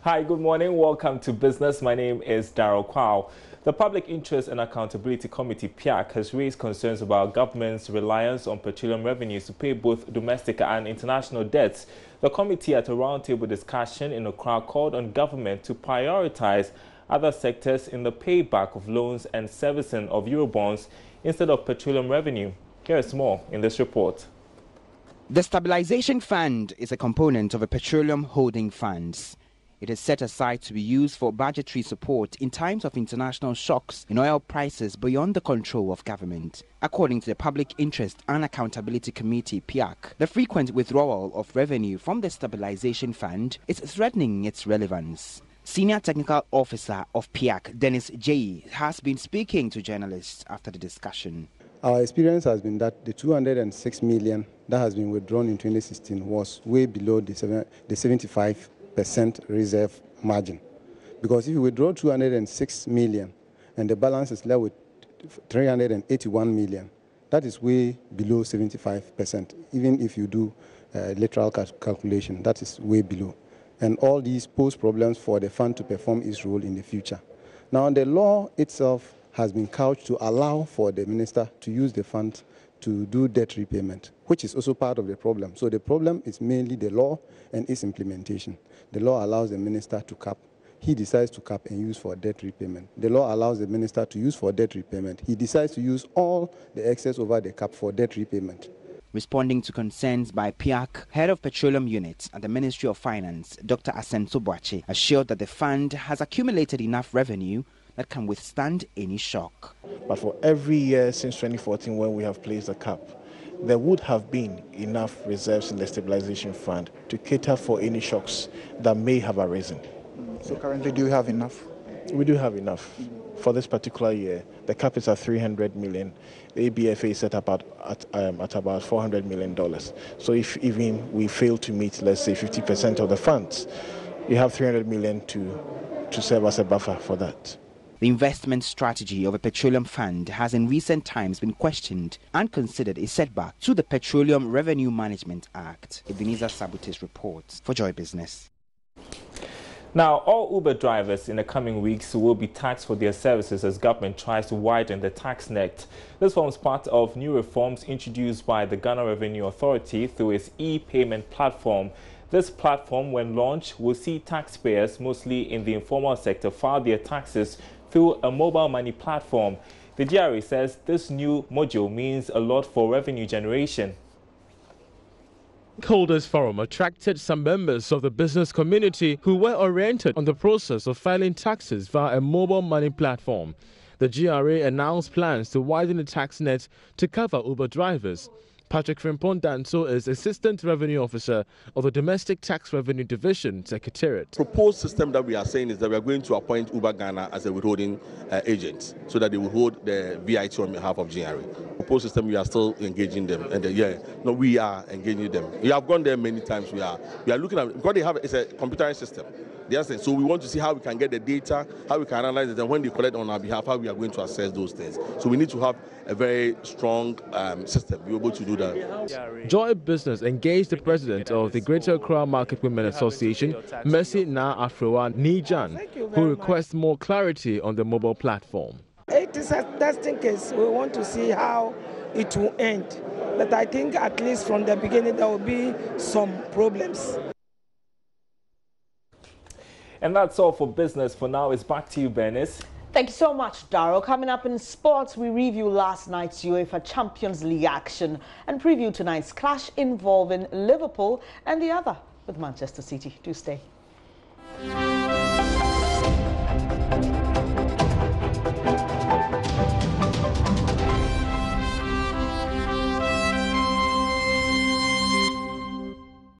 Hi, good morning. Welcome to Business. My name is Darryl Kwao. The Public Interest and Accountability Committee, PIAC, has raised concerns about government's reliance on petroleum revenues to pay both domestic and international debts. The committee, at a roundtable discussion in Accra, called on government to prioritize other sectors in the payback of loans and servicing of Eurobonds instead of petroleum revenue. Here is more in this report. The Stabilization Fund is a component of a petroleum holding funds. It is set aside to be used for budgetary support in times of international shocks in oil prices beyond the control of government. According to the Public Interest and Accountability Committee, PIAC, the frequent withdrawal of revenue from the Stabilization Fund is threatening its relevance. Senior Technical Officer of PIAC, Dennis J., has been speaking to journalists after the discussion. Our experience has been that the 206 million that has been withdrawn in 2016 was way below the 75% reserve margin. Because if you withdraw 206 million and the balance is left with 381 million, that is way below 75%. Even if you do literal calculation, that is way below. And all these pose problems for the fund to perform its role in the future. Now, the law itself has been couched to allow for the minister to use the fund to do debt repayment, which is also part of the problem. So the problem is mainly the law and its implementation. The law allows the minister to cap. He decides to cap and use for debt repayment. The law allows the minister to use for debt repayment. He decides to use all the excess over the cap for debt repayment. Responding to concerns by PIAC, head of petroleum units at the Ministry of Finance, Dr. Asenso Boache, assured that the fund has accumulated enough revenue that can withstand any shock. But for every year since 2014, when we have placed a cap, there would have been enough reserves in the stabilization fund to cater for any shocks that may have arisen. So currently, do you have enough? We do have enough. For this particular year, the cap is at 300 million. The ABFA is set up at about $400 million. So if even we fail to meet, let's say, 50% of the funds, you have 300 million to serve as a buffer for that. The investment strategy of a petroleum fund has in recent times been questioned and considered a setback to the Petroleum Revenue Management Act. Ebenezer Sabutis reports for Joy Business. Now, all Uber drivers in the coming weeks will be taxed for their services as government tries to widen the tax net. This forms part of new reforms introduced by the Ghana Revenue Authority through its e-payment platform. This platform, when launched, will see taxpayers, mostly in the informal sector, file their taxes through a mobile money platform. The GRA says this new module means a lot for revenue generation. Stakeholders Forum attracted some members of the business community who were oriented on the process of filing taxes via a mobile money platform. The GRA announced plans to widen the tax net to cover Uber drivers. Patrick Frimpong Danso is Assistant Revenue Officer of the Domestic Tax Revenue Division Secretariat. The proposed system that we are saying is that we are going to appoint Uber Ghana as a withholding agent so that they will hold the VIT on behalf of GRA. Proposed system, we are still engaging them, and we are engaging them. We have gone there many times. We are looking at what they have. It's a computerized system. So we want to see how we can get the data, how we can analyze it, and when they collect on our behalf, how we are going to assess those things. So we need to have a very strong system to be able to do that. Joy Business engaged the president of the Greater Accra Market Women Association, Mercy Na Afroa Nijan, who requests more clarity on the mobile platform. It is a testing case. We want to see how it will end. But I think at least from the beginning there will be some problems. And that's all for business for now. It's back to you, Bernice. Thank you so much, Darryl. Coming up in sports, we review last night's UEFA Champions League action and preview tonight's clash involving Liverpool and the other with Manchester City. Do stay.